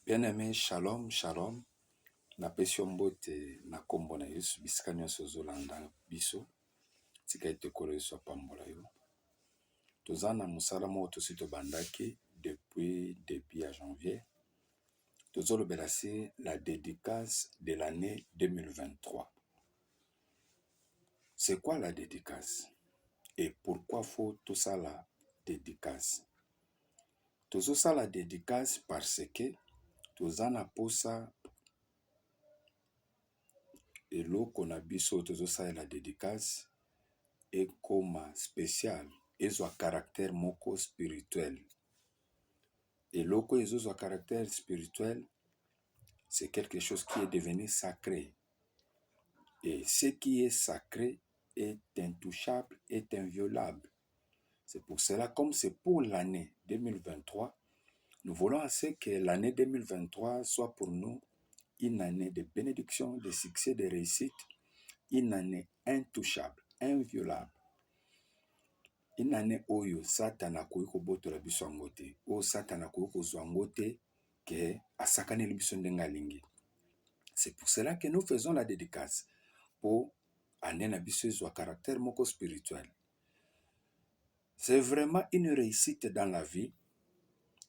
Bien-aimé, shalom, shalom. Napesi yo mbote na kombo na Yesu bisika nyonso ozolanda biso. Tika ete kolo Yesu apambola yo. Toza na mosala moko tosi tobandaki depuis début ya janvier. Tozolobela si la dédicace de l'année 2023. C'est quoi la dédicace? Et pourquoi faut tout ça la dédicace? Tozosala la dédicace parce que toza na posa eloko na biso tozosala la dédicace ekoma spécial ezwa caractère moko spirituel. Eloko ezozwa caractère spirituel, c'est quelque chose qui est devenu sacré. Et ce qui est sacré est intouchable, est inviolable. C'est pour cela, comme c'est pour l'année 2023, nous voulons assez que l'année 2023 soit pour nous une année de bénédiction, de succès, de réussite, une année intouchable, inviolable. Une année oyo Satan akoki kobotola biso yango te, oyo Satan akoki kozwa yango te ke asakaneli biso ndenge alingi. C'est pour cela que nous faisons la dédicace pour année na biso ezwa caractère moko spirituel. C'est vraiment une réussite dans la vie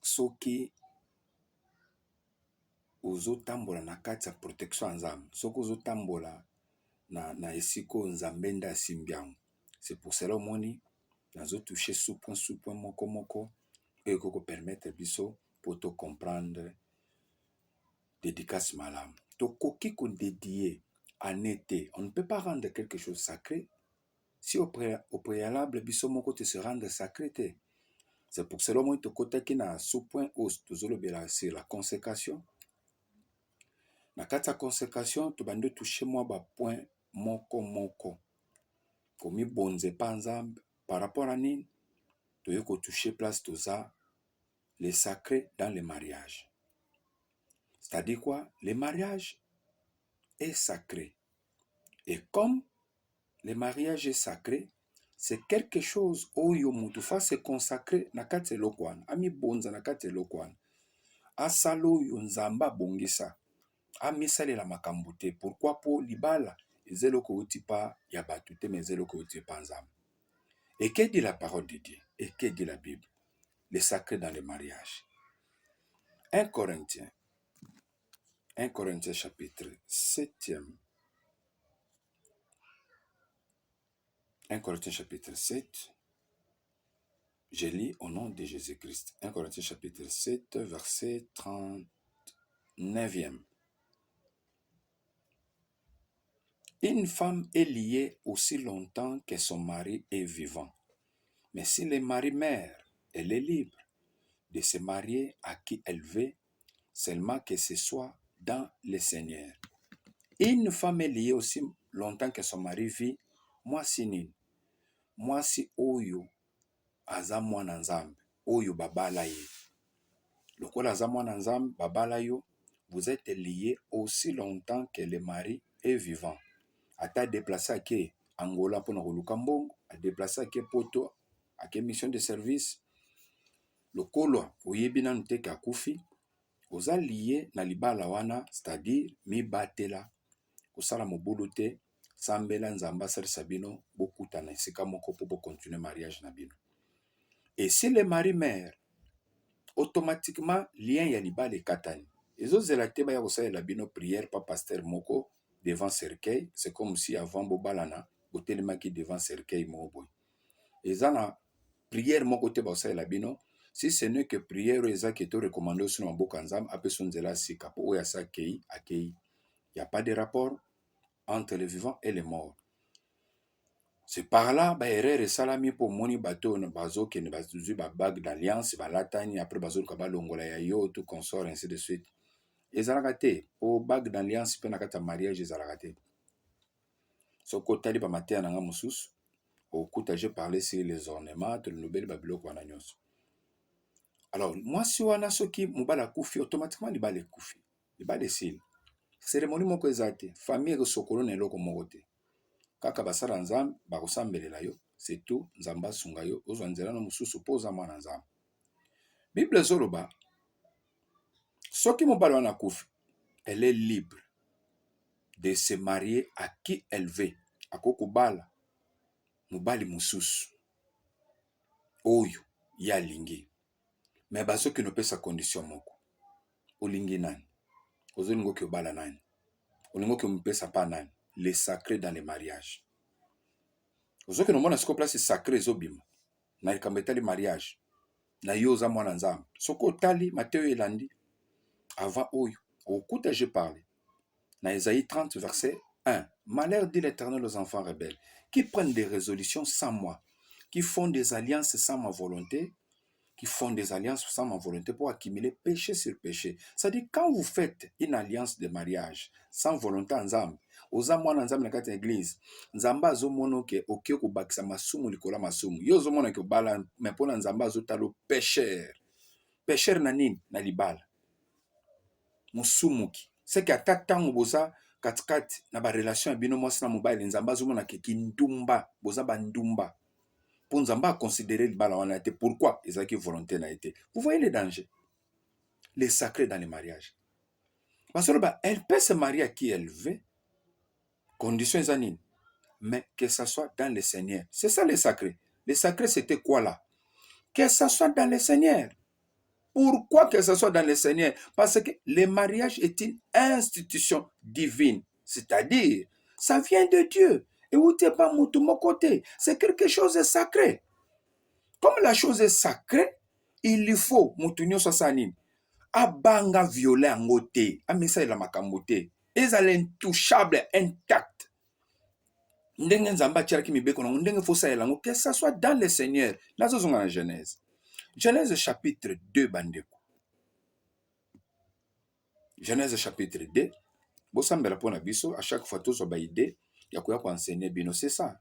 soki ozotambola na kati ya protection ya Nzambe, soki ozotambola na esika oyo Nzambe nde asimbi yango. C'est pour cela omoni nazo toucher sous-point moko et qu'on permettre biso pour te comprendre dédicace malamu. Tokoki ko dédier en été. On ne peut pas rendre quelque chose sacré si au préalable biso moko te se rendre sacré te. C'est pour cela moi tokotaki na sous-point os tozolobela sur la consécration. Na kati ya consécration to bande toucher moi ba point moko. Komi bonze pa Nzambe par rapport à nini toyeko toucher place toza les sacrés dans le mariage. C'est-à-dire quoi? Le mariage est sacré. Et comme le mariage est sacré, c'est quelque chose où yomutu fa se consacrer na kati elokwana. Ami bonza na kati elokwana. Asalo yo Nzamba bongisa. Ami salela makambo te. Pourquoi po libala ezeloko uti pa ya batu te mais ezeloko uti pa Nzamba. Et que dit la parole de Dieu? Et que dit la Bible? Le sacré dans le mariage. 1 Corinthiens chapitre 7e. 1 Corinthiens chapitre 7. Je lis au nom de Jésus-Christ. 1 Corinthiens chapitre 7, verset 39e. Une femme est liée aussi longtemps que son mari est vivant. Mais si le mari meurt, elle est libre de se marier à qui elle veut, seulement que ce soit dans le Seigneur. Une femme est liée aussi longtemps que son mari vit. Moi, si nini? Moi, si oyo aza mwana Nzambe, oyo babala ye. Lokola aza mwana Nzambe, babala yo, vous êtes liés aussi longtemps que le mari est vivant. Ata déplacé à qui? Angola pour Noluka Mbongo, a déplacé à qui poto, à qui mission de service. Lokolo, oyebi nanu te ka kufi, oza lié na libala wana, c'est-à-dire mi batela, osala mobulu te, sambela Nzamba salisa bino, bokuta na esika moko po continuer mariage na bino. Et si le mari meurt, automatiquement, lien ya libala ekatani. Ezo zela te ba ya kosalela bino prière pa pasteur moko devant cercueil, c'est comme si avant bobalana, botelemaki devant cercueil moko boy. Ezana prière moko te ba kosalela bino, si ce n'est que prière eza ki to recommandé sur mboka Nzambe apeso nzela sika po oya sa kei akei. Il n'y a pas de rapport entre les vivants et les morts. C'est par là, ba erreur salami pour moni bateau na bazo ke ne bazuzi ba bague d'alliance ba latani après bazo ka ba longola ya yo tout consort ainsi de suite. Ezalaka te o bague d'alliance pe na kata mariage ezalaka te. Soko tali ba matin na nga mususu au kuta j'ai parlé sur les ornements de nobel babiloko wana nyonso. Alors moi si wana soki mobala kufi automatiquement libala kufi. Libala sil. Cérémonie moko ezate, famille sokolo na eloko moko te. Kaka basala Nzambe bakosambelela yo, c'est tout. Nzamba sunga yo ozwa nzela na mususu po oza mwana Nzambe. Bible ezoloba Soki mobali wana akufi, elle est libre de se marier à qui elle veut. Akokubala mobali mususu oyo ya alingi. Mais basoki nopesa condition moko. Olingi nani? Ozolingo ki obala nani? Olingo ki omipesa pa nani? Le sacré dans le mariage. Ozoki nomona siko place sacré ezobima. Na likambo etali mariage. Na yo oza mwana nzambe. Soko otali Matthieu elandi. Avant oyo, okuta j'ai parlé. Dans Ésaïe 30, verset 1. Malheur dit l'Éternel aux enfants rebelles, qui prennent des résolutions sans moi, qui font des alliances sans ma volonté, pour accumuler péché sur péché. C'est-à-dire, quand vous faites une alliance de mariage sans volonté ensemble, oza mwana nzambe na kati ya église, nzambe azomona ke oke kobakisa masumu likola masumu. Yo ozomona ke obala, mais pona nzambe azotalo pécheur. Pécheur na nini? Na libala. Musumuki. C'est que ata tango boza katikati na ba relation ya bino mwasi na mobali, nzambe azomona ke kindumba, boza bandumba. Pour nzamba considérer libala wana été. Pourquoi? Ezaki volonté na été. Vous voyez les dangers. Les sacrés dans les mariages. Parce que elle peut se marier à qui elle veut. Conditions zanine. Mais que ça soit dans le Seigneur. C'est ça les sacrés. Les sacrés c'était quoi là? Que ça soit dans le Seigneur. Pourquoi que ça soit dans le Seigneur? Parce que le mariage est une institution divine. C'est-à-dire, ça vient de Dieu. Et où t'es pas mon côté. C'est quelque chose de sacré. Comme la chose est sacrée, il lui faut mutunyo sosanine. Abanga violet en côté. Amisa la makambote. Ils sont intouchables, intacts. Ndenge nzamba tchaki mibeko na ndenge fosa elango que ça soit dans le Seigneur. Là ce sont en Genèse. Genèse chapitre 2 bandeko. Genèse chapitre 2. Bosambela pona biso à chaque fois tous ba idée ya koya ko enseigner bino, c'est ça.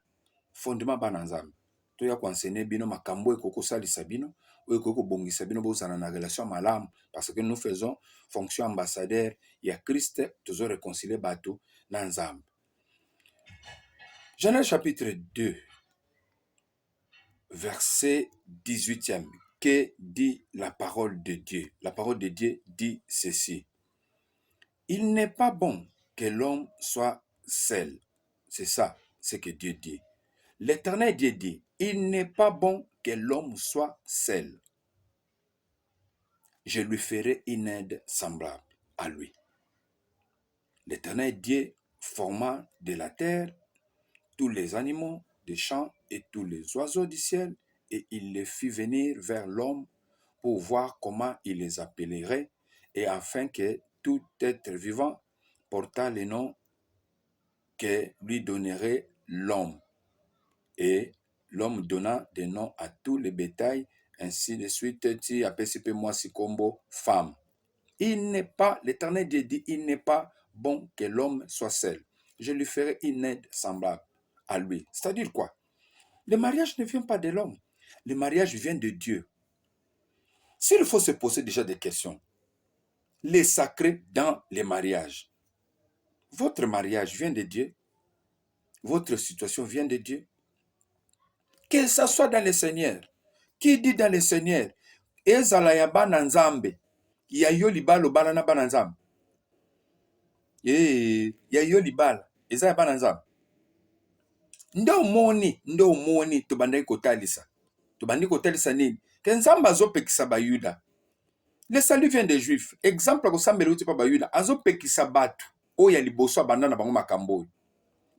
Fondement bana nzambe. To ya ko enseigner bino makambo ekoko salisa bino, oyo ekoko bongisa bino bozana na relation malamu parce que nous faisons fonction ambassadeur ya Christ, toujours réconcilier bato na nzambe. Genèse chapitre 2 verset 18e. Que dit la parole de Dieu? La parole de Dieu dit ceci. Il n'est pas bon que l'homme soit seul. C'est ça, ce que Dieu dit. L'Éternel Dieu dit, il n'est pas bon que l'homme soit seul. Je lui ferai une aide semblable à lui. L'Éternel Dieu forma de la terre tous les animaux des champs et tous les oiseaux du ciel, et il les fit venir vers l'homme pour voir comment il les appellerait, et afin que tout être vivant portât les noms que lui donnerait l'homme. Et l'homme donna des noms à tous les bétails, ainsi de suite, ti apesipe moi si combo femme. Il n'est pas, l'Éternel Dieu dit, il n'est pas bon que l'homme soit seul. Je lui ferai une aide semblable à lui. C'est-à-dire quoi? Le mariage ne vient pas de l'homme. Le mariage vient de Dieu. S'il faut se poser déjà des questions, les sacrés dans les mariages. Votre mariage vient de Dieu. Votre situation vient de Dieu. Que ça soit dans le Seigneur. Qui dit dans le Seigneur? Ezala ya bana nzambe. Ya yo libala bala na bana nzambe. Ya yo libala. Eza ya bana nzambe. Ndo moni tobandaki kotalisa. Tobandaki kotalisa nini? Ke nzambe azopekisa bayuda. Le salut vient des Juifs. Exemple kosambela uti pa bayuda azopekisa batu oya liboso abanda na bango makambo.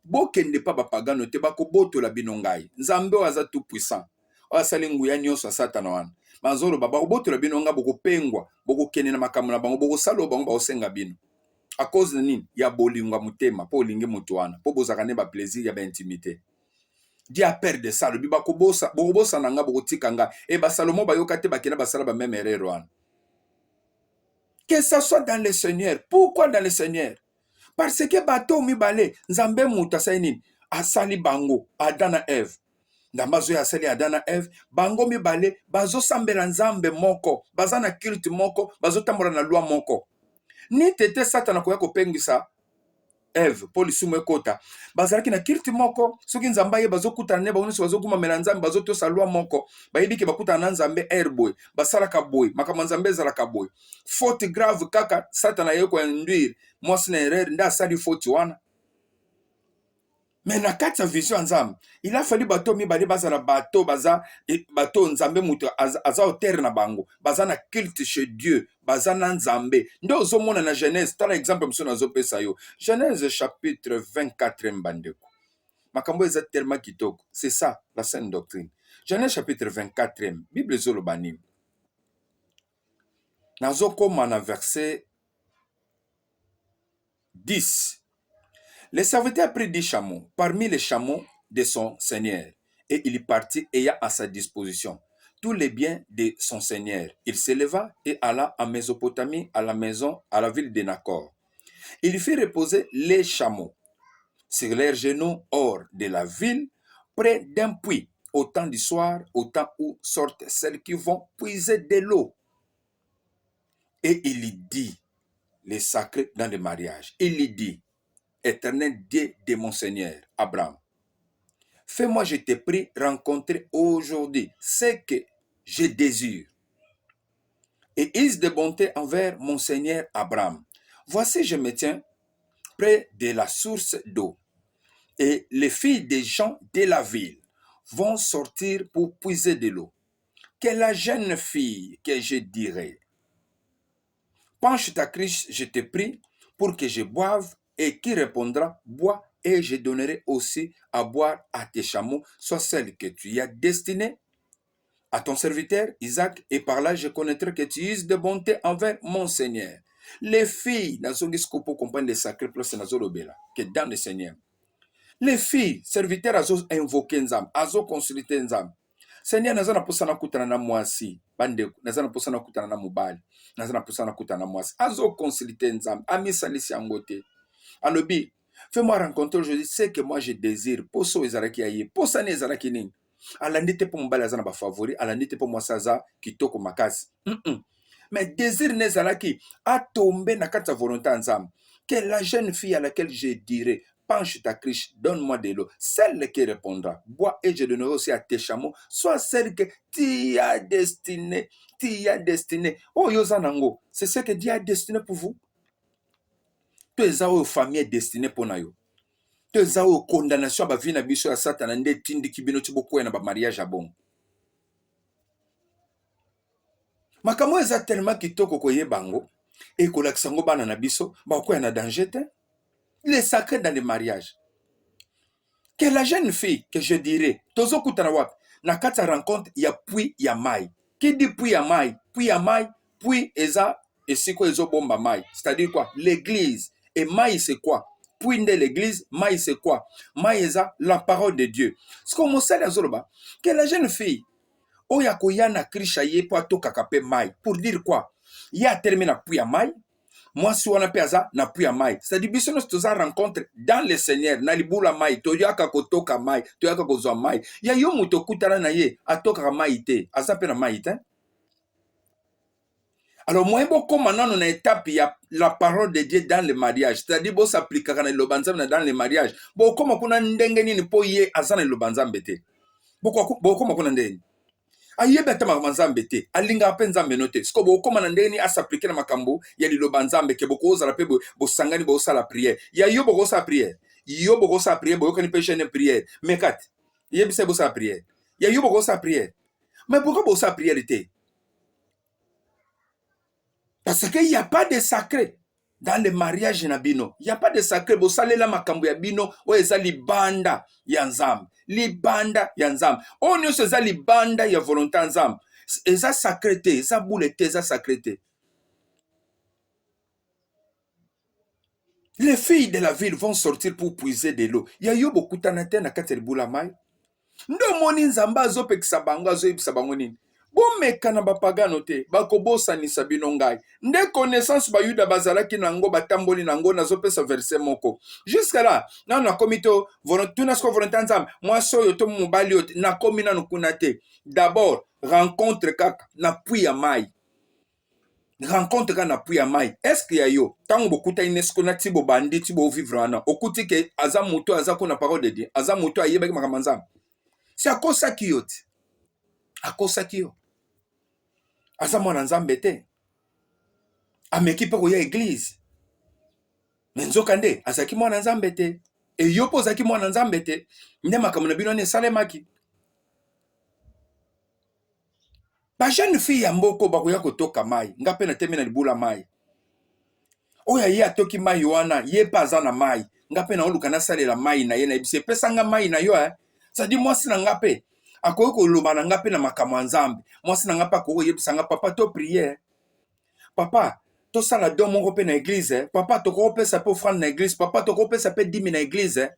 Bokende pa bapagano te bakobotola bino ngai. Nzambe aza tout puissant. Oya sali nguya nyonso satana wana. Mazolo baba kobotola bino nga bokopengwa, bokokende na makambo na bango, bokosala bango baosenga bino. À cause de nini? Ya bolinga mutema, po olinge mutu wana, po bozaka ne ba plaisir ya ba intimité. Dieu a peur de ça, le biba kobosa, bokobosa nanga bokotika nga, e ba Salomo bayoka te bakena basala ba même erreur wana. Que ça soit dans le Seigneur. Pourquoi dans le Seigneur? Parce que bato mibale, nzambe muta saini, asali bango, Adana Eve. Ndambazo ya asali Adana Eve, bango mibale, bazo sambela nzambe moko, bazana culte moko, bazo tambola na loi moko. Ni tete satana koya kopengisa Eve mpo lisumu ekota bazalaki na kirti moko soki nzambe aye bazokutana ne bango nyonso bazogumamela nzambe bazotosa lwa moko bayebi ke bakutana na nzambe ere boye basalaka boye makambo ya nzambe ezalaka boye faute grave kaka satana aye koinduire mwasi na erreur nde asali faute wana. Mais na kati ya vision ya nzambe il a fallu bato mibale bazala bato baza bato nzambe moto aza autere na bango baza na culte chez Dieu baza na nzambe nde ozomona na Genèse tala exemple mosusu nazopesa yo Genèse chapitre 24 mbandeko makambo eza tellement kitoko c'est ça la sainte doctrine. Genèse chapitre 24 bible ezoloba nini nazokoma na verset 10. Le serviteur prit 10 chameaux parmi les chameaux de son seigneur, et il partit ayant à sa disposition tous les biens de son seigneur. Il s'éleva et alla en Mésopotamie à la maison, à la ville de Nacor. Il fit reposer les chameaux sur leurs genoux hors de la ville, près d'un puits, au temps du soir, au temps où sortent celles qui vont puiser de l'eau. Et il lui dit, les sacrés dans le mariage, il lui dit, Éternel Dieu de mon Seigneur, Abraham, fais-moi, je te prie, rencontrer aujourd'hui ce que je désire. Et is de bonté envers mon Seigneur Abraham. Voici, je me tiens près de la source d'eau. Et les filles des gens de la ville vont sortir pour puiser de l'eau. Que la jeune fille que je dirai, penche ta cruche, je te prie, pour que je boive, et qui répondra, bois, et je donnerai aussi à boire à tes chameaux, soit celle que tu y as destinée à ton serviteur Isaac, et par là je connaîtrai que tu uses de bonté envers mon Seigneur. Les filles, comprendre les sacrés place que dans le Seigneur. Les filles, serviteurs, azo invoqué nzam, azo consulté nzam. Seigneur, naza na posa na kutana na mwasi, bande, naza na posa na kutana na mobali, naza na posa na kutana na mwasi, azo consulté nzam, amisalisi yangote. Alobi, fais-moi rencontrer aujourd'hui ce que moi je désire. Poso ezaraki aye, posa ne ezaraki nini. Alandi te po mobali aza na ba favori, alandi te po mwasi aza kitoko makasi. Mais désir ne ezalaki a tombé na kati ya volonté nzam. Que la jeune fille à laquelle je dirai, penche ta cruche, donne-moi de l'eau. Celle qui répondra, bois et je donnerai aussi à tes chameaux, soit celle que tu as destinée. Tu as destiné. Oh, Yozanango, c'est ce que Dieu a destiné pour vous. To eza oyo famille destinée pour na yo. To eza oyo condamnation ba vie na biso ya Satan nde tindi kibino ti bokoya na ba mariage bon. Makambo eza tellement kitoko koyeba ngo et kolakisa ngo bana na biso ba koya na danger te. Les sacrés dans le mariage. Que la jeune fille que je dirais, tozo kutana wapi na kati ya rencontre ya puits ya mai. Qui dit puits ya mai? Puits ya mai, puits eza esiko ezo bomba mai. C'est-à-dire quoi? L'église. Et maï, c'est quoi? Puis de l'église, maï, c'est quoi? Maï, c'est la parole de Dieu. Ce qu'on me sait, que la jeune fille, oya na krisha ye po atoka kape maï. Pour dire quoi? Ya terminé puis à maï. Moi, si on a peaza, na puis à maï. C'est-à-dire, bisous, nous rencontre dans le Seigneur, na libula maï, toyaka kotoka maï, toyaka kozo maï. Ya yo muto kutara na ye, atoka maï te, azape na maï te. Alors, moi, beaucoup maintenant, on a étape, il y a la parole de Dieu dans le mariage. C'est-à-dire, bon, s'applique dans le banzam dans le mariage. Bon, comme on a ndengeni ni po ye azana le banzam bete. Beaucoup, comme on a ndengeni. Aye bete ma banzam bete. Alinga penza menote. Sko bo comme on a ndengeni a s'appliquer na makambo. Ya li le banzam beke beaucoup osa la pe bo sangani bo sa la prière. Ya yo bo sa prière. Yo bo sa prière. Bo kani péché ne prière. Mais kat. Ye bise bo sa prière. Ya yo bo sa prière. Mais pourquoi bo sa prière était? Parce qu'il n'y a pas de sacré dans le mariage nabino. Il n'y a pas de sacré. Vous savez la makambo ya bino, o eza libanda ya nzambe. Libanda ya nzambe. On ne sait libanda ya volonté nzambe. Eza sacrété, eza boulete, eza sacrété. Les filles de la ville vont sortir pour puiser de l'eau. Il y a eu beaucoup de temps na kati boula mai. Ndo moni nzamba azo pekisa bango azo yebisa bango nini. Bomeka na bapagano te bakobosanisa bino ngai nde connaissance bayuda bazalaki nango batamboli nango nazopesa verset moko jusqu'à là nano nakomi to tuna siko volonté nzambe mwasi oyo to mobali oyo nakomi nano kuna te. D'abord rencontre kaka na puits ya mai rencontre ka na puya mai. Est-ce qu'il y a yo tango bokuta inesco na tibo bandi tibo vivre ana okuti ke aza moto aza ko na parole de Dieu aza moto ayebaki makamanza. Si akosaki yo te akosaki yo aza mwana nzambe te ameki mpe koya église me nzoka nde azalaki mwana nzambe te e yo mpo ozalaki mwana nzambe te nde makambo na bino wana esalemaki. Bajeune fille ya mboko bakoya kotoka mai nga mpe natemi na libula mai oyo ye atoki mai wana ye mpe aza na mai nga mpe naoluka nasalela mai na ye na yebiso epesanga mai na yo sadi mwasi na nga mpe akoki koloba na nga mpe na makambo ya nzambe mwasi na nga mpe akoki koyebisa nga papa to priere papa tosala don moko mpe na eglize papa tokopesa mpe offrande na eglize papa tokopesa mpe dimi na eglize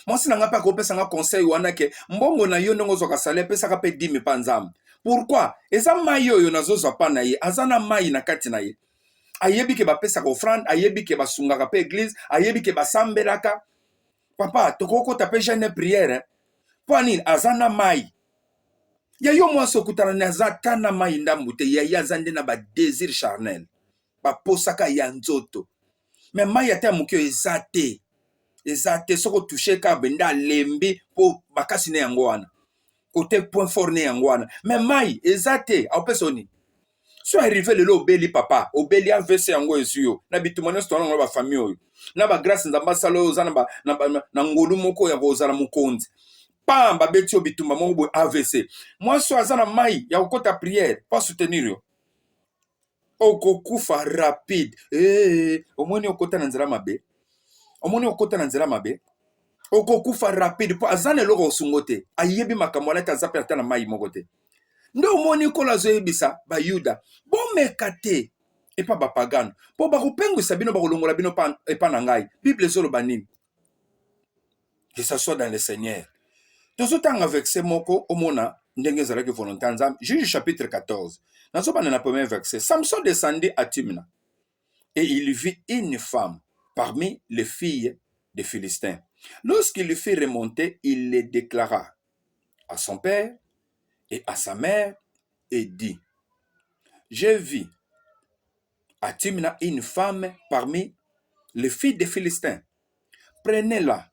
mwasi na nga mpe akopesa nga conseil wana ke mbongo na yo ndenge ozwaka sale epesaka mpe dimi mpa nzambe. Pourquoi eza mai oyo nazozwa mpa na ye aza na mai na kati na ye ayebi ke bapesaka offrande ayebi ke basungaka mpe eglize ayebi ke basambelaka papa tokokota mpe jeune priere mpo nini aza na mai ya yo mwasi okutana na aza ta na mai ndambu te ya ye aza nde na badésir charnel baposaka ya nzoto me mai ata ya moki oyo eza te soki otushe ka bende alembi mpo makasi ne yango wana kote point fort ne yango wana me mai eza te aopesa oni so arrive lelo obeli papa obeli AVC yango esu yo na bituma nyonso twana ngo na bafamille oyo na bagrâce nzambe asala oyo oza na ngolu moko ya kozala mokonzi pam babeti yo bitumba moko boye AVC mwasi oyo aza na mai ya kokota priere mpo asoutenir yo okokufa rapide omoni okota na nzela mabe omoni okota na nzela mabe okokufa rapide mpo aza na eloko osungo te ayebi makambo wana ete aza mpe ata na mai moko te nde omoni kolo azoyebisa bayuda bomeka te epa bapagano mpo bakopengwisa bino bakolongola bino epa na ngai. Bible ezoloba nini? Que ça soit dans le Seigneur. Tozotanga verset moko omona ndenge ezalaki volonté ya nzambe. Juge chapitre 14 nazobana na premier verset. Samson descendit à Timna et il vit une femme parmi les filles des Philistins. Lorsqu'il le fit remonter, il les déclara à son père et à sa mère et dit: j'ai vu à Timna une femme parmi les filles des Philistins. Prenez-la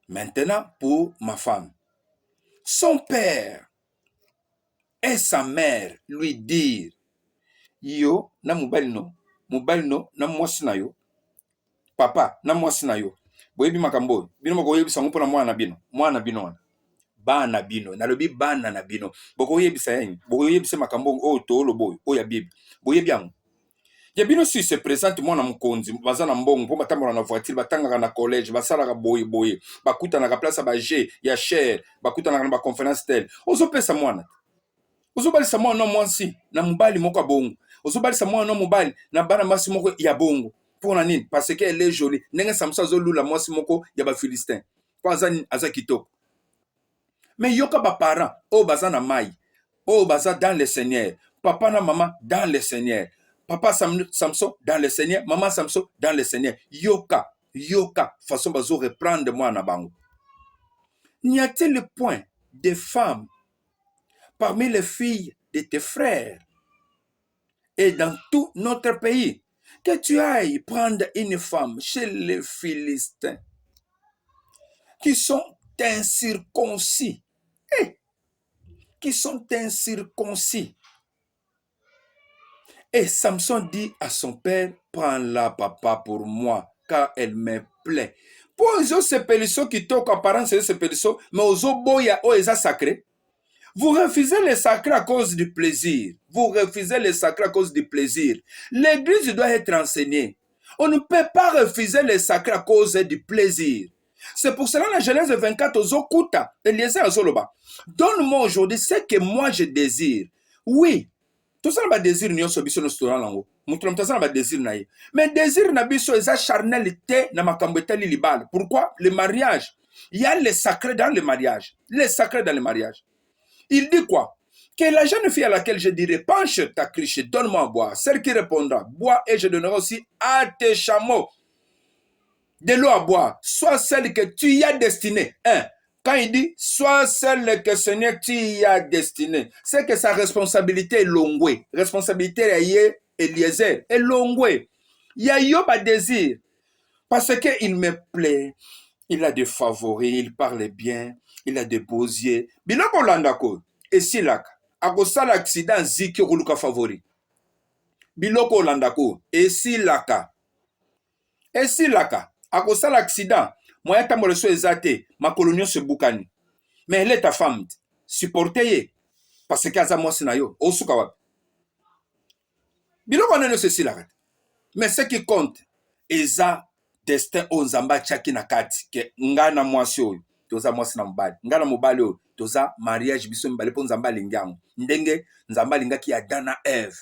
maintenant pour ma femme. Son père et sa mère lui dirent: yo na mobali no na mwasi na yo papa na mwasi na yo boyebi makambo oyo bino bokoyebisa ngo mpona mwana na bino wana bana bino nalobi bana na bino bokoyebisa yani bokoyebisa makambo oyo tooloba oyo ya Bible boyebi yango ya bino si se présente mwana mokonzi baza na mbongo mpo batambola na voiture batangaka na collège basalaka boye bakutanaka place ba G ya cher bakutanaka na baconférence tel ozopesa mwana ozobalisa mwana mwasi na mobali moko ya bongo ozobalisa mwana mobali na bana mwasi moko ya bongo mpona nini? Parce que elle est jolie ndenge Samson azolula mwasi moko ya bafilistin mpo aza kitoko. Mais yoka baparent oyo baza na mai oyo baza dans le Seigneur, papa na mama dans le Seigneur, papa Samson dans le Seigneur, maman Samson dans le Seigneur, yoka façon bazo reprendre mwana bango. N'y a-t-il point de femmes parmi les filles de tes frères et dans tout notre pays que tu ailles prendre une femme chez les Philistins qui sont incirconcis, Et Samson dit à son père: prends-la papa pour moi, car elle me plaît. Pour eux, ces pélissos qui toquent apparence de ces pélissos, mais aux oboya, aux eza sacré. Vous refusez les sacrés à cause du plaisir. L'église doit être enseignée. On ne peut pas refuser les sacrés à cause du plaisir. C'est pour cela, la Genèse 24, aux Okuta, Eliezer Azoloba, donne-moi aujourd'hui ce que moi je désire. Oui, tout ça, c'est désir, nous sommes sur le lango. Mais désir, c'est charnalité, pourquoi? Le mariage. Il y a les sacrés dans le mariage. Il dit quoi? Que la jeune fille à laquelle je dirai: penche ta cruche, donne-moi à boire. Celle qui répondra: bois et je donnerai aussi à tes chameaux de l'eau à boire. Soit celle que tu y as destinée. Quand il dit, sois celle que Seigneur t'y a destiné, c'est que sa responsabilité est longue. Responsabilité est Eliezer, est longue. Il y a Yoba désir, parce qu'il me plaît, il a des favoris, il parle bien, il a des beaux yeux. Biloko landako, et si là, à cause de l'accident, ziki ruluka favori. Biloko landako, et si là, à cause de l'accident, moi, je suis sur les ma colonie se boukani. Mais elle est ta femme, supportez parce que aza mwasi na yo osuka wapi biloko wana nyonso esila mais ce qui compte eza destin oyo nzambe atiaki na kati ke ngai na mwasi oyo toza mwasi na mobali ngai na mobali oyo toza mariage biso mibale mpo nzambe alingi yango ndenge nzambe alingaki Adam na Eve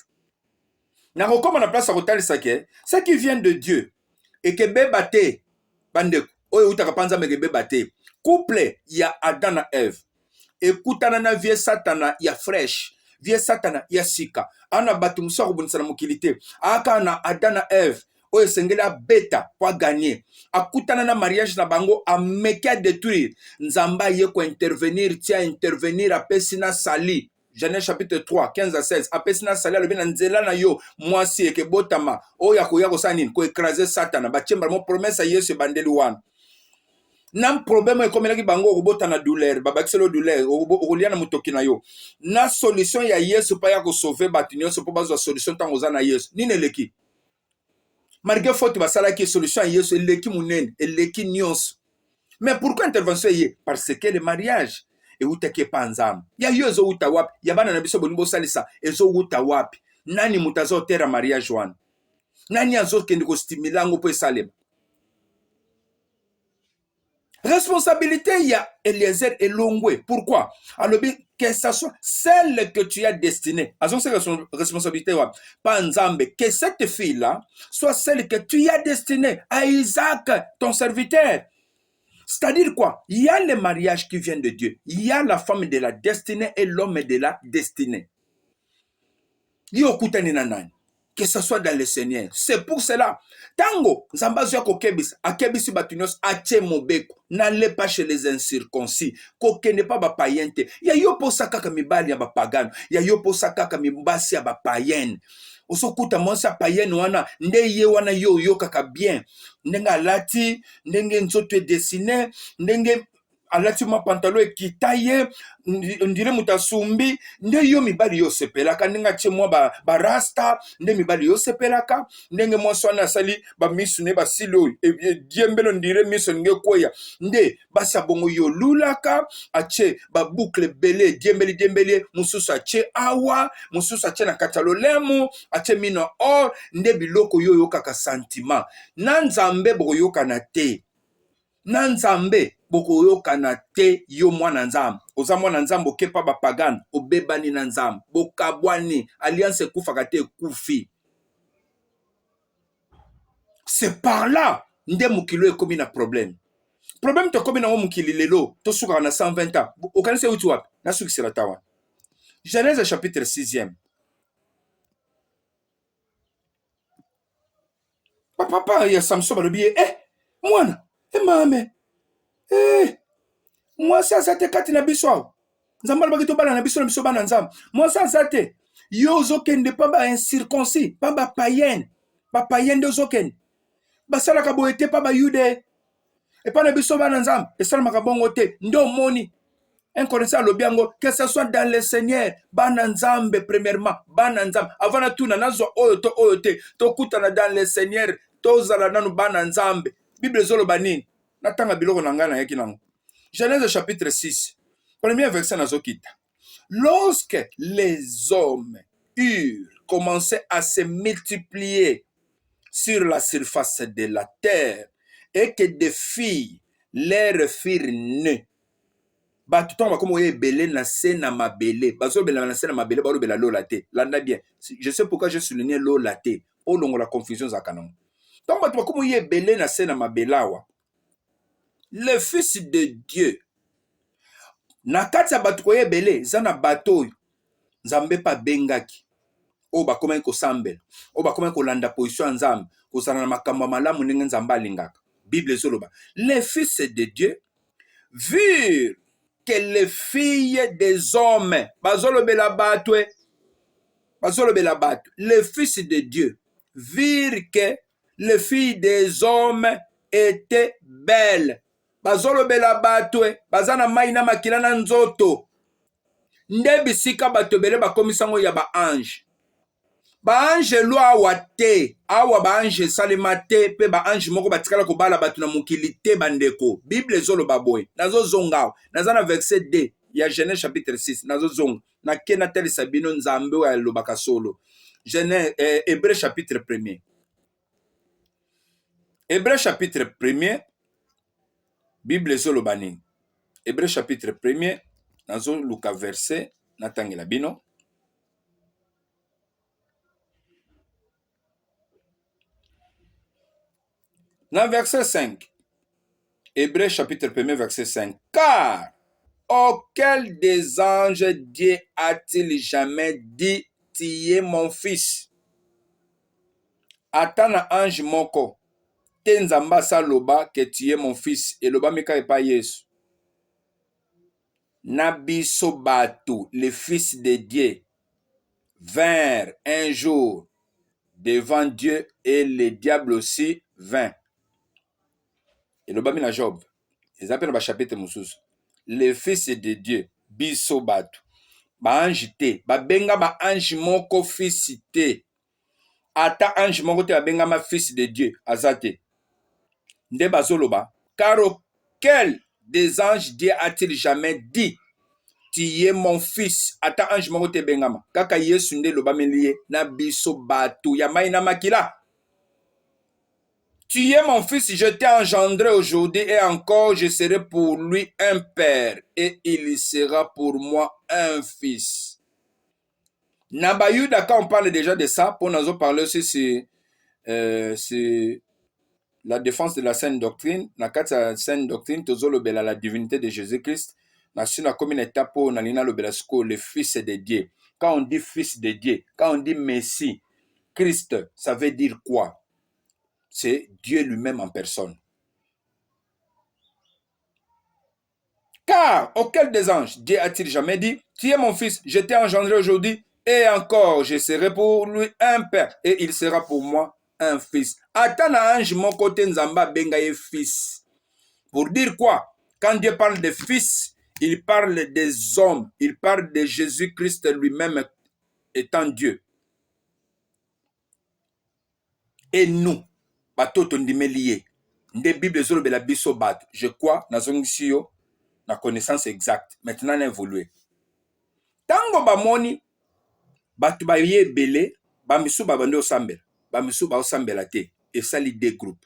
nakokoma na place ya kotalisa ke ce qui vient de Dieu ekebeba te bandeko oyo eutaka mpa nzambe ekebeba te couple ya Adam na Eve ekutana na vie satana ya fresh vie satana ya sika ana bato mosu akobundisa na mokili te aka na Adam na Eve oyo esengeli abeta po aganye akutana na mariage na bango ameki adétruire nzambe aye kointervenir tia intervenir apesi na sali Genèse chapitre 3 15 à 16 apesi na sali alobi na nzela na yo mwasi ekebotama oyo akoya kosala nini koekrase satana batiembala mo promese ya Yesu ebandeli wana na problème ekomelaki bango okobota na douleur babakiselo douleur okolia na motoki na yo na solution ya Yesu pa ya kosauve bato nyonso mpo bazwa solution ntango oza na Yesu nini eleki malgré faute basalaki solution ya Yesu eleki monene eleki nyonso mais pourquoi intervention eye parce que le mariage eutaki epa nzambe ya yo ezowuta wapi ya bana na biso bolingi bosalisa ezowuta wapi nani moto azotera mariage wana nani azokende kostimule yango mpo esalema responsabilité, il y a Eliezer et Longwe. Pourquoi? Alors, que ça soit celle que tu as destinée, à son responsabilité, pas Nzambe, que cette fille-là soit celle que tu as destinée à Isaac, ton serviteur. C'est-à-dire quoi? Il y a le mariage qui vient de Dieu. Il y a la femme de la destinée et l'homme de la destinée. Que ce soit dans le Seigneur. C'est pour cela. Tango, Zambazo ya kokebis, akebisi batunyos, ache mobeko, n'allez pas chez les incirconcis, kokene pas ba payente. Ya yo posa kaka mibali ya ba pagano, ya yo posa kaka mibasi ya ba payen. Osokuta monsa payen wana, nde ye wana yo kaka bien. Ndenga alati, ndenge nzoto dessiné, ndenge alati ma pantalon ekita ye ndire mutasumbi nde yo mibali yo sepelaka ndenge atie mwa barasta nde mibali yo sepelaka ndenge mwasi wana asali bamisu ne basili oyo diembelo ndire miso ndenge koya nde basi ya bongo yo lulaka atie babukle bele diembeli mosusu atie awa mosusu atie na kati ya lolemo atie mino or nde biloko yo yokaka sentiment na nzambe bokoyokana te na nzambe bokoyokana te yo mwana nzambe oza mwana nzambe okepa bapagane obebani na nzambe bokabwani alliance ekufaka te ekufi c'est par là nde mokili ekomi na problème tokomi nango mokili lelo tosukaka na 120 ans okanisi euti wapi nasukisela ta wana Genèse chapitre 6e bapapa ya Samson balobi ye mwana mame mwasi aza te kati na biso awa nzambe alobaki tobala na biso bana nzambe mwasi aza te yo ozokende mpa baincirconcis mpa bapayene nde ozokende basalaka boye te mpa bayude epa na biso bana nzambe esalamaka bongo te nde omoni un connaisseur alobi yango que ce soit dans le Seigneur bana nzambe premièrement bana nzambe avant na tuna nazwa oyo te tokutana dans le Seigneur tozala nanu bana nzambe bible ezoloba nini natanga biloko na ngai nayaki nango Genèse chapitre 6 premier verset nazokita lorsque les hommes eurent commencé à se multiplier sur la surface de la terre et que des filles leur firent nées bato ntango bakomi oyo ebele na se na mabele bazobela na se na mabele balobela lola te landa bien je sais pourquoi je souligné lola te olongola confusion ezalaka nango ntango bato bakomi oyo ebele na se na mabele awa le fils de Dieu na kati ya bato koyo ebele eza na bato oyo nzambe mpe abengaki oyo bakomaki kosambela oyo bakomaki kolanda position ya nzambe kozala na makambo ya malamu ndenge nzambe alingaka bible ezoloba le fils de Dieu virent que les filles des hommes, les fils de Dieu, virent que les filles des hommes étaient belles. Bazolobela batwe, bazana mai na makila na nzoto. Nde bisika bato ebele bakomisango ya ba ange. Ba ange lo awa te, awa ba ange salema te, pe ba ange moko batikala kobala bato na mokili te bandeko. Bible ezoloba boye. Nazo zonga, naza na verset 2 ya Genèse chapitre 6, nazo zonga. Na kena telisa bino nzambe wa lobaka solo. Genèse, Hébreu chapitre 1er. Hébreu chapitre 1er, Bible ezoloba nini? Hébreu chapitre 1er, nazo luka verset, natangela bino. Dans verset 5, Hébreu chapitre 1er, verset 5. Car auquel des anges Dieu a-t-il jamais dit, tu es mon fils? Atana ange moko, tenzamba sa loba que tu es mon fils, et loba mika epa Yesu. Nabiso batu, le fils de Dieu, vinrent un jour devant Dieu, et le diable aussi vint. Et loba mina Job, ils appellent le chapitre Moussous. Le fils de Dieu, biso batu. Ba ange te, ba benga ba ange moko fils te. Ata ange moko te ba benga ma fils de Dieu, azate. Nde bazoloba, car auquel des anges Dieu a-t-il jamais dit, tu es mon fils? Ata ange moko te bengama. Kaka Yesu nde loba melie na biso batu ya mai na makila. Tu es mon fils, je t'ai engendré aujourd'hui et encore je serai pour lui un père et il sera pour moi un fils. Nabayuda, quand on parle déjà de ça, pour nous parler aussi c'est la défense de la saine doctrine. Dans la saine doctrine, la divinité de Jésus-Christ. Dans la communauté, pour le fils de Dieu. Quand on dit fils de Dieu, quand on dit Messie, Christ, ça veut dire quoi? C'est Dieu lui-même en personne. Car auquel des anges Dieu a-t-il jamais dit, tu es mon fils, je t'ai engendré aujourd'hui, et encore je serai pour lui un père, et il sera pour moi un fils. Atana ange mon côté nzamba bengaye fils. Pour dire quoi? Quand Dieu parle de fils, il parle des hommes, il parle de Jésus-Christ lui-même étant Dieu. Et nous, batoto ndime lié. Nde Bible zolo bela biso bat. Je crois, nazongisi yo, na connaissance exacte. Maintenant, on a évolué. Tango bamoni, batu ba ye belé, bamisu babande osambela. Bamisu ba osambela te. Et ça li deux groupes.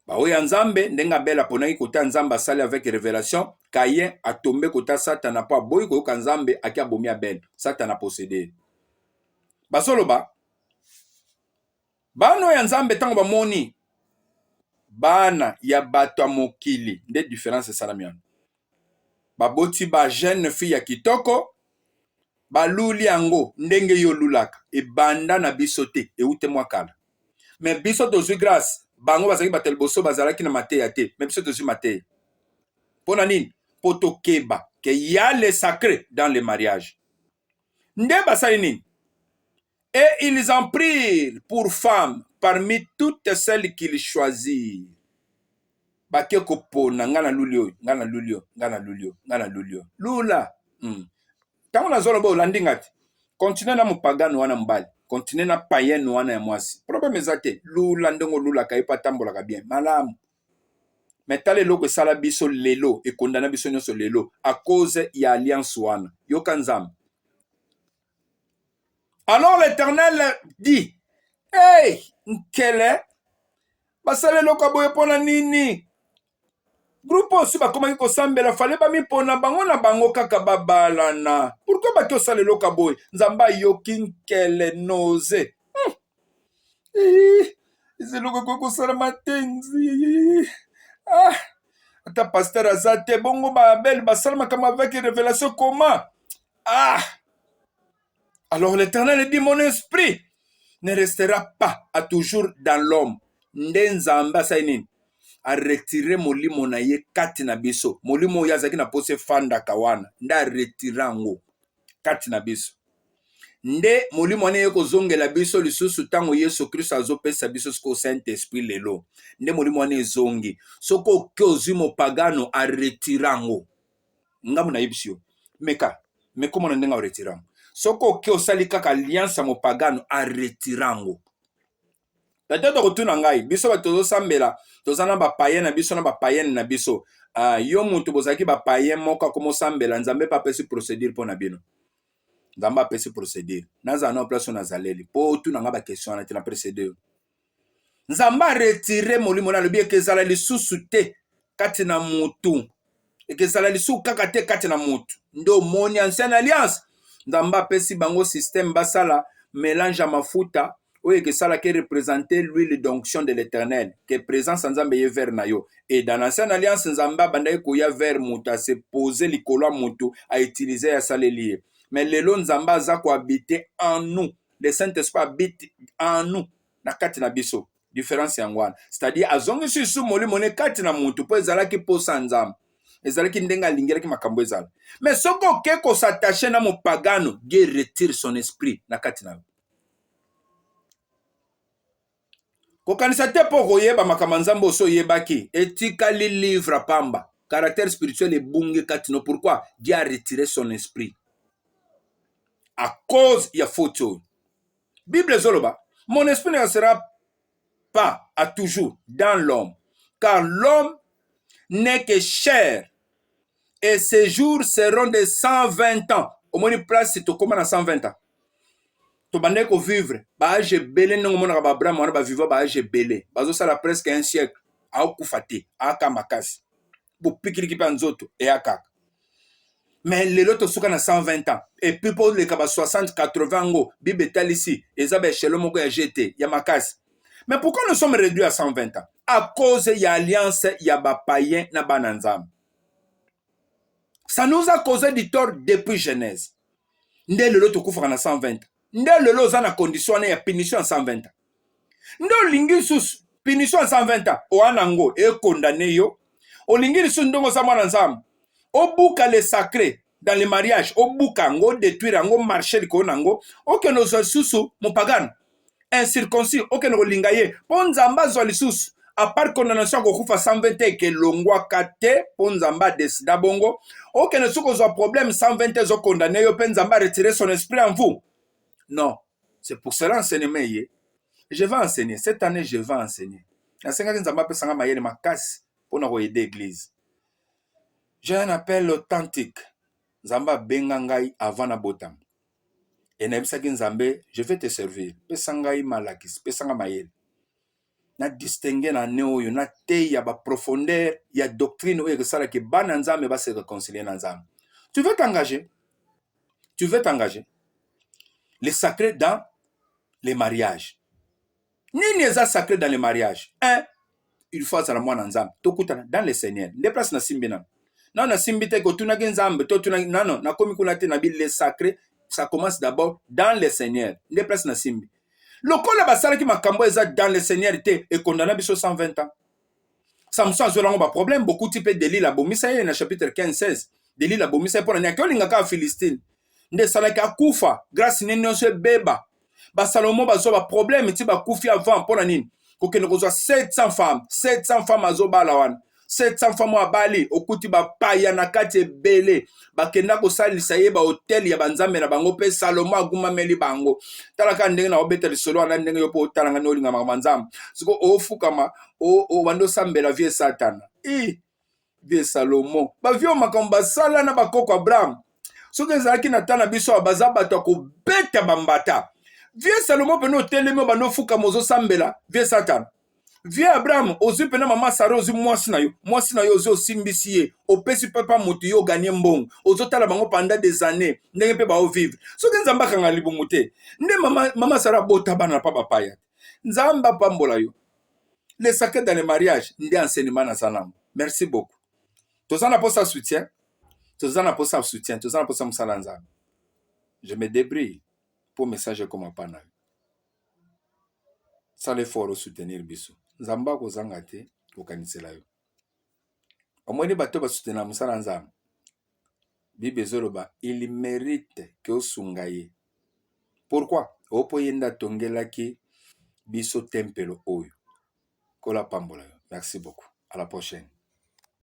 Ba oya nzambe, ndenga bela ponaki kota nzambe asali avec révélation. Caïn a tombé kota Satan a pas boy ko nzambe aki abomi abel. Satan a possédé. Basolo ba. Bano ya nzambe tango bamoni. Bana ya bato ya mokili. Nde différence salamian. Baboti ba jeune fille ya kitoko. Baluli yango ndenge yo lulaka. E banda na biso te. E ute mwakala. Mais biso tozwi grâce. Bango bazaki batel boso bazalaki na mateya te. Mais biso tozwi mateya. Pona nini? Poto keba. Que y a le sacré dans le mariage. Nde basali nini? Et ils en prirent pour femmes parmi toutes celles qu'ils choisirent. Bake kopona ngana lulio, ngana lulio, ngana lulio, ngana lulio. Lula. Tango na zolo bo landi ngati. Continue na mupagano wana mbali. Continue na païen wana ya mwasi. Problème ezate. Lula ndongo lula kaipa tambola ka bien. Malamu. Mais tale loko sala biso lelo et condamna biso nyonso lelo à cause ya alliance wana. Yoka nzambe. Alors l'Éternel dit, hey, nkele, basale loko boye pona nini? Groupe aussi bakomaki kosambela fale bami pona bango na bango kaka babalana. Pourquoi baki osale loka boye? Nzamba yoki nkele noze. Ise loko kosala matenzi. Ah, ata pasteur azate bongo babel basala makama avec révélation comment? Ah! Alors l'Éternel dit, mon esprit ne restera pas à toujours dans l'homme. Nde nzamba sa nini? aretire molimo na ye kati na biso. Molimo oyo azalaki na mposa efandaka wana nde aretire yango kati na biso. Nde molimo wana ye kozongela biso lisusu ntango Yesu Kristo azopesa biso siko Saint Esprit lelo. Nde molimo wana ezongi. Soko oke ozwi mopagano aretire yango. Ngambo na yebisi yo. Meka mona ndenge aretire yango. Soko oke osali kaka alliance mopagano aretire yango. Peut-être kotuna ngai biso ba tozosambela tozana ba païen na biso na ba païenne na biso. Yo mutu bozaki ba païen moko akomosambela nzambe pa pesi procédure pona bino. Nzambe apesi procédure. Naza na place nazaleli. Po tuna nga ba question na tina procédure. Nzambe retire molimo na lobi ekezala lisusu te kati na mutu. Ekezala lisusu kaka te kati na mutu. Ndo moni ancienne alliance. Nzambe apesi bango système basala mélange à mafuta. Oui, que ça qui représentait l'huile d'onction de l'éternel, que présence en Zambé vers nayo. Et dans l'ancienne alliance, Nzamba bandaye koya vers muta, se poser l'ikolo mutu, à utiliser à salélier. Mais le long Nzamba zako habiter en nous. Le Saint-Esprit habite en nous. Na kati na biso. Différence yangwana. C'est-à-dire, azongi susu moli mone kati na mutu, po ezala ki posa Nzamba. Ezala ki ndenga lingera ki makambo ezala. Mais soko keko s'attacher na mo pagano, Dieu retire son esprit na kati na. Kokanisa te po koyeba makambo nzambe oso yebaki etikali livre pamba caractère spirituel ebunge katino. Pourquoi Dieu a retiré son esprit à cause ya faute. Bible zoloba mon esprit ne sera pas à toujours dans l'homme car l'homme n'est que chair et ses jours seront de 120 ans. Au moins place to comme na 120 ans. To bande ko vivre ba age belé non mona ba Abraham wana ba vivre ba age belé bazo sala presque un siècle a okufate aka makasi bo pikiri kipa nzoto e aka mais lelo to suka na 120 ans et puis pour les kaba 60 80 ngo bibe talisi ezabe echelon moko ya GT ya makasi. Mais pourquoi nous sommes réduits à 120 ans? À cause ya alliance ya ba païen na bananzam. Ça nous a causé du tort depuis Genèse. Nde lelo to kufa na 120. Nde lelo za na condition ya punition à 120 ans. Ndo lingi sus punition à 120 ans. Oanango e condamné yo. O lingi sus ndongo sa mwana nzam. O buka le sacré dans le mariage. O buka ngo détruire ngo marcher ko nango. O ke no susu mo pagano. Incirconcis o ke no lingaye. Pon nzamba zo lisusu. À part condamnation ko kufa 120 ans ke longwa kate pon nzamba desida bongo. O ke no suko zo problème 120 ans zo condamné yo pen nzamba retirer son esprit en vous. Non, c'est pour cela enseignement. Je vais enseigner. Cette année, je vais enseigner. Pour aider l'église. J'ai un appel authentique. Zamba bengangai avant na botam. Et nebisaki nzambe, je vais te servir. Pesangai malakis, pesanga mayel. Na distinguer na neoyo, na te ya ba profondeur, ya doctrine ou sala ki ban nzambe ba se réconcilier na nzambe. Tu veux t'engager? Tu veux t'engager? Les sacrés dans les mariages. Nini eza sacré dans les mariages? Un, il faut azala mwana nzambe. Tokutana dans le Seigneur. Nde place na simbi na. Non na simbi te ko tunaki nzambe, to tunaki non na komi kuna te na bi les sacrés, ça commence d'abord dans le Seigneur. Nde place na simbi. Lokola basala ki makambo eza dans le Seigneur te et condamné biso 120 ans. Samson azolango ba problème beaucoup type délit la bomisa na chapitre 15-16. Délit la bomisa pour na kolinga ka Philistine. Nde salaki akufa grâce nini onse beba. Ba Salomo bazo ba problème ti ba kufi avant pour nini ko ke nokozwa 700 femmes azo bala wana 700 femmes abali okuti ba paya na kati ebele bakenda ko salisa ye ba hotel ya banzambe na bango pe Salomo aguma meli bango talaka ndenge na obeta lisolo na ndenge yo po talanga no linga manzambe siko ofukama o wando sambela vie Satan vie Salomo ba vio makomba sala na bakoko Abraham soki ezalaki na tana biso abaza bato ko beta bambata. Vieux Salomon peno telemo bano fuka mozo sambela vieux Satan. Vieux Abraham ozu pena mama Sarah ozu mwasi na yo ozu simbisi ye opesi papa mutu yo gagner mbongo ozo tala bango pendant des années ndenge pe ba o vivre. Soki nzamba kanga libumu te nde mama Sarah bota bana pa bapaya. Nzamba pambola yo. Les sacrés dans le mariage ndi enseignement na sanam. Merci beaucoup. Tozana pour ça soutien. Tozana pour ça soutien, tozana pour ça musala nzamba. Je me débrouille pour message comme pana. Ça les faut soutenir biso. Nzamba ko zangate kokanisela yo. Omoni bato basutena mosala nzambe. Bible ezoloba il mérite que osunga ye. Pourquoi? Opo yenda tongelaki biso tempelo oyo. Kola pambola yo. Merci beaucoup. À la prochaine.